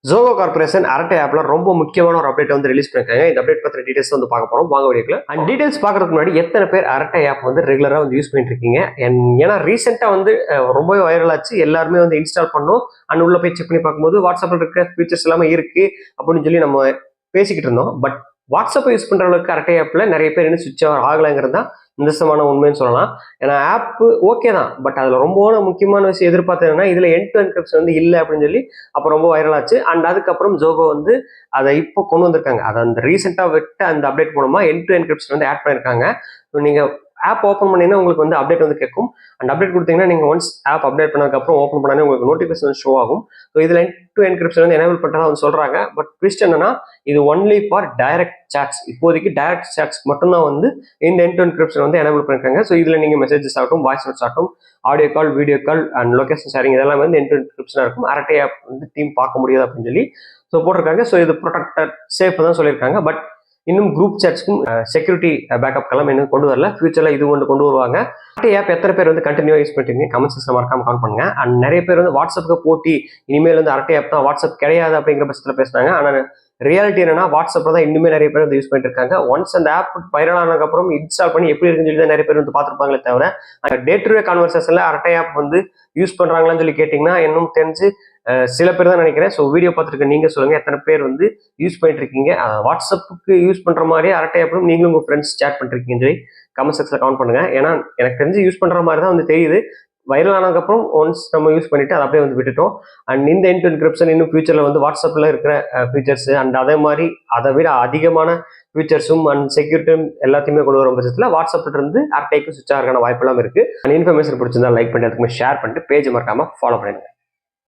Zoho corporation அரட்டை ஆப்ல ரொம்ப முக்கியமான ஒரு அப்டேட் வந்து ரிலீஸ் பண்ணிருக்காங்க. இந்த அப்டேட் பத்தின டீடைல்ஸ் வந்து பார்க்க போறோம். வாங்க வீடியோக்குள்ள. அண்ட் டீடைல்ஸ் பார்க்கறதுக்கு முன்னாடி எத்தனை பேர் அரட்டை ஆப் வந்து ரெகுலரா வந்து யூஸ் பண்ணிட்டு இருக்கீங்க? ஏன்னா ரீசெண்டா வந்து ரொம்பவே வைரல் ஆச்சு. எல்லாருமே வந்து இன்ஸ்டால் பண்ணோம். அண்ட் உள்ள போய் செக் பண்ணி பார்க்கும்போது வாட்ஸ்அப்ல இருக்க ஃபீச்சர்ஸ் எல்லாமே இருக்கு அப்படின்னு சொல்லி நம்ம பேசிக்கிட்டு இருந்தோம். பட் வாட்ஸ்அப் யூஸ் பண்ற அளவுக்கு அரட்டை ஆப்ல நிறைய பேர் இன்னும் சுவிட்ச் ஆகலைங்கிறது தான் நிதர்சனமான உண்மைன்னு சொல்லலாம். ஏன்னா ஆப் ஓகே தான், பட் அதுல ரொம்ப முக்கியமான விஷயம் எதிர்பார்த்ததுன்னா இதுல எண்ட் டு என்கிரிப்ஷன் வந்து இல்லை அப்படின்னு சொல்லி அப்போ ரொம்ப வைரல் ஆச்சு. அண்ட் அதுக்கப்புறம் ஜோகோ வந்து அதை இப்போ கொண்டு வந்திருக்காங்க. அதை அந்த ரீசெண்டாக விட்டு அந்த அப்டேட் மூலமா எண்ட் டு என்கிரிப்ஷன் வந்து ஆட் பண்ணியிருக்காங்க. ஸோ நீங்க ஆப் ஓப்பன் பண்ணீங்கன்னா உங்களுக்கு வந்து அப்டேட் வந்து கேட்கும். அண்ட் அப்டேட் கொடுத்தீங்கன்னா நீங்க ஒன்ஸ் ஆப் அப்டேட் பண்ணதுக்கப்புறம் ஓப்பன் பண்ணாலே உங்களுக்கு நோட்டிஃபிகேஷன் ஷோ ஆகும். ஸோ இதுல எண்ட் டு என்கிரிப்ஷன் வந்து எனேபிள் பண்ணுறதா வந்து சொல்றாங்க. பட் ட்விஸ்ட் என்னன்னா இது ஒன்லி ஃபார் டைரக்ட் சாட்ஸ். இப்போதைக்கு டைரக்ட் சாட்ஸ் மட்டும்தான் வந்து இந்த எண்ட் டு என்கிரிப்ஷன் வந்து எனேபிள் பண்ணிருக்காங்க. ஸோ இதுல நீங்க மெசேஜஸ் ஆகட்டும், வாய்ஸ் நோட்ஸ் ஆகட்டும், audio call, video call and location sharing இதெல்லாம் வந்து எண்ட் டு என்கிரிப்ஷனாக இருக்கும். அரட்டை ஆப் வந்து டீம் பார்க்க முடியாது அப்படின்னு சொல்லி ஸோ போட்டிருக்காங்க. ஸோ இது ப்ரொடெக்டட் சேஃப் தான் சொல்லியிருக்காங்க. பட் இன்னும் குரூப் சாட்ஸ்க்கும் செக்யூரிட்டி பேக்கப் எல்லாம் இன்னும் கொண்டு வரல. ஃபியூச்சர்ல இது ஒன்று கொண்டு வருவாங்க. ஆப் எத்தனை பேர் வந்து கண்டினியூ யூஸ் பண்ணிட்டு கமெண்ட் செக்ஷன் மறக்காம கமெண்ட் பண்ணுங்க. அண்ட் நிறைய பேர் வந்து வாட்ஸ்அப்புக்கு போட்டி இனிமேல் வந்து அரட்டை ஆப் தான், வாட்ஸ்அப் கிடையாது அப்படிங்கிற பட்சத்தில் பேசுறாங்க. ஆனால் ரியாலிட்டி என்னன்னா வாட்ஸ்அப்ல தான் இன்னுமே நிறைய பேர் வந்து யூஸ் பண்ணிட்டு இருக்காங்க. ஒன்ஸ் அந்த ஆப் வைரல் ஆனதுக்கு அப்புறம் இன்ஸ்டால் பண்ணி எப்படி இருக்குன்னு சொல்லி தான் நிறைய பேர் வந்து பார்த்துருப்பாங்களே தவிர டே டு டே கான்வர்சேஷன்ல அரட்டை ஆப் வந்து யூஸ் பண்றாங்களான்னு சொல்லி கேட்டீங்கன்னா இன்னும் தெரிஞ்சு சில பேர் தான் நினைக்கிறேன். ஸோ வீடியோ பார்த்துருக்க நீங்க சொல்லுங்க எத்தனை பேர் வந்து யூஸ் பண்ணிட்டு இருக்கீங்க? வாட்ஸ்அப்புக்கு யூஸ் பண்ற மாதிரியே அரட்டை ஆப்பும் நீங்களும் உங்க ஃப்ரெண்ட்ஸ் சேட் பண்ணிருக்கீங்கன்னு சொல்லி கமெண்ட் செக்ஷன்ல கமெண்ட் பண்ணுங்க. ஏன்னா எனக்கு தெரிஞ்சு யூஸ் பண்ற மாதிரி தான் வந்து தெரியுது. வைரல் ஆனதுக்கப்புறம் ஒன்ஸ் நம்ம யூஸ் பண்ணிட்டு அதை அப்படியே வந்து விட்டுட்டோம். அண்ட் இந்த எண்ட் டு என்கிரிப்ஷன் இன்னும் ஃபியூச்சர்ல வந்து வாட்ஸ்அப்ல இருக்கிற ஃபீச்சர்ஸ் அண்ட் அதே மாதிரி அதை விட அதிகமான ஃபீச்சர்ஸும் அண்ட் செக்யூரிட்டியும் எல்லாத்தையுமே கொண்டு வரும் பட்சத்தில் வாட்ஸ்அப்ல இருந்து அரட்டைக்கு சுவிட்ச் ஆகிறதுக்கான வாய்ப்பு எல்லாம் இருக்கு. அண்ட் இன்ஃபர்மேஷன் பிடிச்சிருந்தா லைக் பண்ணி அதுக்குமே ஷேர் பண்ணிட்டு பேஜ் மறக்காம ஃபாலோ பண்ணிடுங்க.